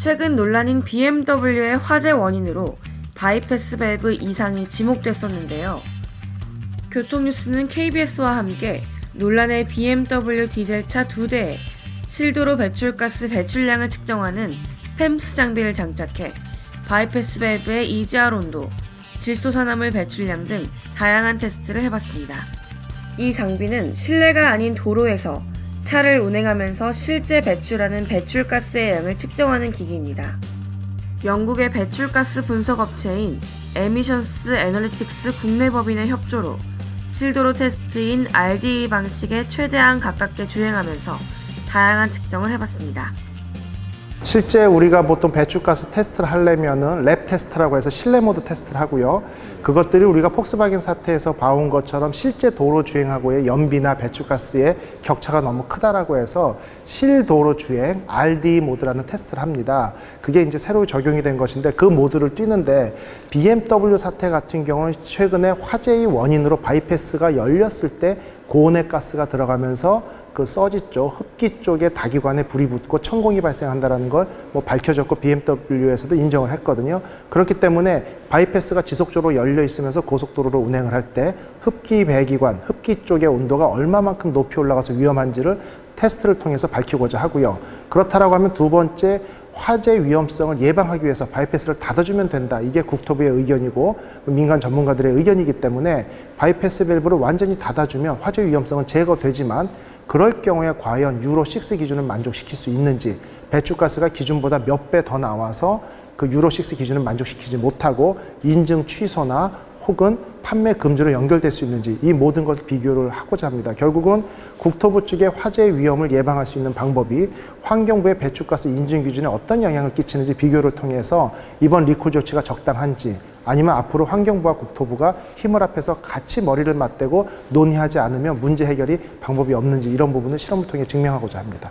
최근 논란인 BMW의 화재 원인으로 바이패스 밸브 이상이 지목됐었는데요. 교통뉴스는 KBS와 함께 논란의 BMW 디젤차 2대에 실도로 배출가스 배출량을 측정하는 팸스 장비를 장착해 바이패스 밸브의 EGR 온도, 질소산화물 배출량 등 다양한 테스트를 해봤습니다. 이 장비는 실내가 아닌 도로에서 차를 운행하면서 실제 배출하는 배출가스의 양을 측정하는 기기입니다. 영국의 배출가스 분석 업체인 에미션스 애널리틱스 국내 법인의 협조로 실도로 테스트인 RDE 방식에 최대한 가깝게 주행하면서 다양한 측정을 해봤습니다. 실제 우리가 보통 배출가스 테스트를 하려면은 랩 테스트라고 해서 실내 모드 테스트를 하고요. 그것들이 우리가 폭스바겐 사태에서 봐온 것처럼 실제 도로 주행하고의 연비나 배출가스의 격차가 너무 크다라고 해서 실도로 주행 RDE 모드라는 테스트를 합니다. 그게 이제 새로 적용이 된 것인데 그 모드를 뛰는데 BMW 사태 같은 경우는 최근에 화재의 원인으로 바이패스가 열렸을 때 고온의 가스가 들어가면서 그 서지 쪽, 흡기 쪽에 다기관에 불이 붙고 천공이 발생한다는 걸 밝혀졌고 BMW에서도 인정을 했거든요. 그렇기 때문에 바이패스가 지속적으로 열려 있으면서 고속도로로 운행을 할 때 흡기 배기관, 흡기 쪽의 온도가 얼마만큼 높이 올라가서 위험한지를 테스트를 통해서 밝히고자 하고요. 그렇다라고 하면 두 번째, 화재 위험성을 예방하기 위해서 바이패스를 닫아주면 된다. 이게 국토부의 의견이고 민간 전문가들의 의견이기 때문에 바이패스 밸브를 완전히 닫아주면 화재 위험성은 제거되지만 그럴 경우에 과연 유로6 기준을 만족시킬 수 있는지, 배출가스가 기준보다 몇 배 더 나와서 그 유로6 기준을 만족시키지 못하고 인증 취소나 혹은 판매 금지로 연결될 수 있는지 이 모든 것을 비교를 하고자 합니다. 결국은 국토부 측의 화재 위험을 예방할 수 있는 방법이 환경부의 배출가스 인증 기준에 어떤 영향을 끼치는지 비교를 통해서 이번 리콜 조치가 적당한지 아니면 앞으로 환경부와 국토부가 힘을 합해서 같이 머리를 맞대고 논의하지 않으면 문제 해결이 방법이 없는지 이런 부분을 실험을 통해 증명하고자 합니다.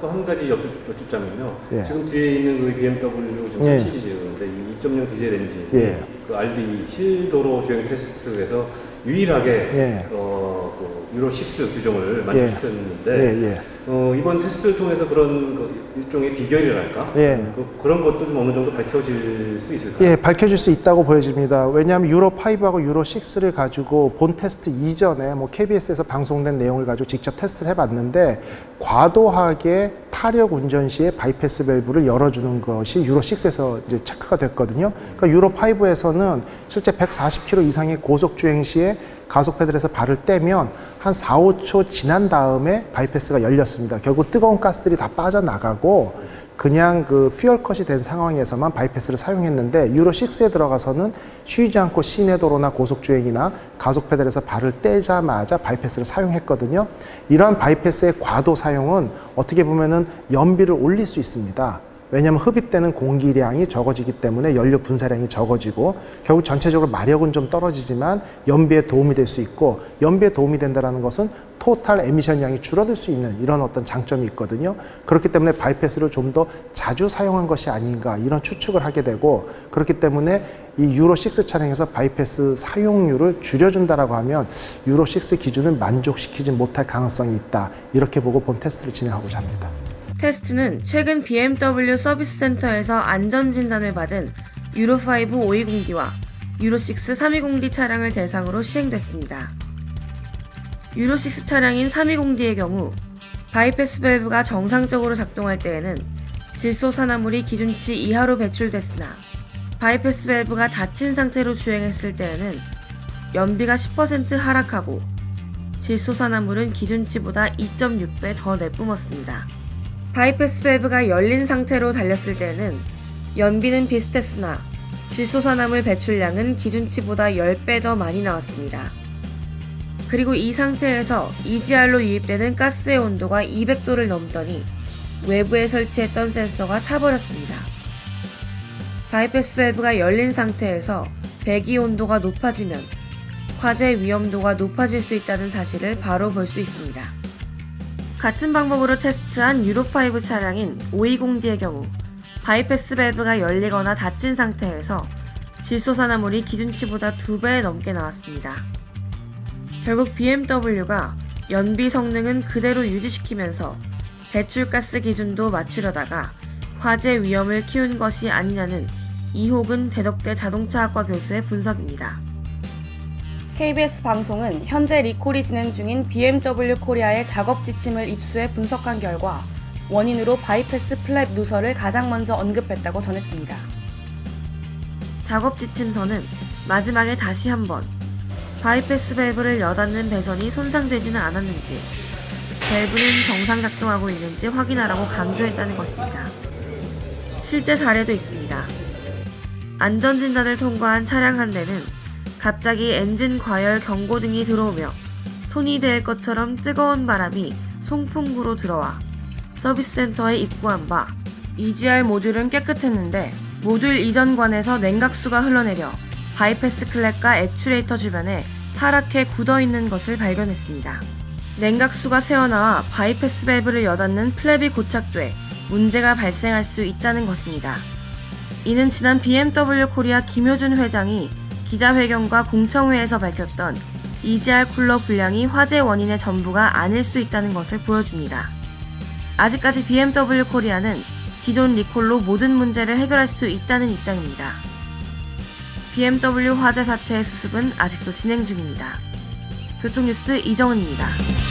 또 한 가지 여쭙자면요. 예. 지금 뒤에 있는 그 BMW 지금 예. 시리즈인데 이 2.0 디젤 엔진, 예. 그 RDE 실도로 주행 테스트에서 유일하게 예. 그 유로6 규정을 만족시켰는데 예. 예. 이번 테스트를 통해서 그런 그 일종의 비결이랄까? 예. 그런 것도 좀 어느 정도 밝혀질 수 있을까요? 예, 밝혀질 수 있다고 보여집니다. 왜냐하면 유로5하고 유로6를 가지고 본 테스트 이전에 KBS에서 방송된 내용을 가지고 직접 테스트를 해봤는데 과도하게 타력 운전 시에 바이패스 밸브를 열어주는 것이 유로6에서 이제 체크가 됐거든요. 그러니까 유로5에서는 실제 140km 이상의 고속 주행 시에 가속 페달에서 발을 떼면 한 4, 5초 지난 다음에 바이패스가 열렸습니다. 결국 뜨거운 가스들이 다 빠져나가고 그냥 그 퓨얼 컷이 된 상황에서만 바이패스를 사용했는데 유로6에 들어가서는 쉬지 않고 시내 도로나 고속 주행이나 가속 페달에서 발을 떼자마자 바이패스를 사용했거든요. 이러한 바이패스의 과도 사용은 어떻게 보면은 연비를 올릴 수 있습니다. 왜냐하면 흡입되는 공기량이 적어지기 때문에 연료 분사량이 적어지고 결국 전체적으로 마력은 좀 떨어지지만 연비에 도움이 될 수 있고 연비에 도움이 된다는 것은 토탈 에미션 양이 줄어들 수 있는 이런 어떤 장점이 있거든요. 그렇기 때문에 바이패스를 좀 더 자주 사용한 것이 아닌가 이런 추측을 하게 되고 그렇기 때문에 이 유로6 차량에서 바이패스 사용률을 줄여준다라고 하면 유로6 기준을 만족시키지 못할 가능성이 있다. 이렇게 보고 본 테스트를 진행하고자 합니다. 테스트는 최근 BMW 서비스 센터에서 안전진단을 받은 유로5 520D와 유로6 320D 차량을 대상으로 시행됐습니다. 유로6 차량인 320D의 경우 바이패스 밸브가 정상적으로 작동할 때에는 질소산화물이 기준치 이하로 배출됐으나 바이패스 밸브가 닫힌 상태로 주행했을 때에는 연비가 10% 하락하고 질소산화물은 기준치보다 2.6배 더 내뿜었습니다. 바이패스 밸브가 열린 상태로 달렸을 때는 연비는 비슷했으나 질소산화물 배출량은 기준치보다 10배 더 많이 나왔습니다. 그리고 이 상태에서 EGR로 유입되는 가스의 온도가 200도를 넘더니 외부에 설치했던 센서가 타버렸습니다. 바이패스 밸브가 열린 상태에서 배기 온도가 높아지면 화재 위험도가 높아질 수 있다는 사실을 바로 볼 수 있습니다. 같은 방법으로 테스트한 유로5 차량인 520D의 경우 바이패스 밸브가 열리거나 닫힌 상태에서 질소산화물이 기준치보다 2배 넘게 나왔습니다. 결국 BMW가 연비 성능은 그대로 유지시키면서 배출가스 기준도 맞추려다가 화재 위험을 키운 것이 아니냐는 이호근 대덕대 자동차학과 교수의 분석입니다. KBS 방송은 현재 리콜이 진행 중인 BMW 코리아의 작업 지침을 입수해 분석한 결과 원인으로 바이패스 플랩 누설을 가장 먼저 언급했다고 전했습니다. 작업 지침서는 마지막에 다시 한번 바이패스 밸브를 여닫는 배선이 손상되지는 않았는지, 밸브는 정상 작동하고 있는지 확인하라고 강조했다는 것입니다. 실제 사례도 있습니다. 안전진단을 통과한 차량 한 대는 갑자기 엔진 과열 경고등이 들어오며 손이 될 것처럼 뜨거운 바람이 송풍구로 들어와 서비스센터에 입고한 바, EGR 모듈은 깨끗했는데 모듈 이전관에서 냉각수가 흘러내려 바이패스 클랩과 액추레이터 주변에 파랗게 굳어있는 것을 발견했습니다. 냉각수가 새어나와 바이패스 밸브를 여닫는 플랩이 고착돼 문제가 발생할 수 있다는 것입니다. 이는 지난 BMW 코리아 김효준 회장이 기자회견과 공청회에서 밝혔던 EGR 쿨러 불량이 화재 원인의 전부가 아닐 수 있다는 것을 보여줍니다. 아직까지 BMW 코리아는 기존 리콜로 모든 문제를 해결할 수 있다는 입장입니다. BMW 화재 사태의 수습은 아직도 진행 중입니다. 교통뉴스 이정은입니다.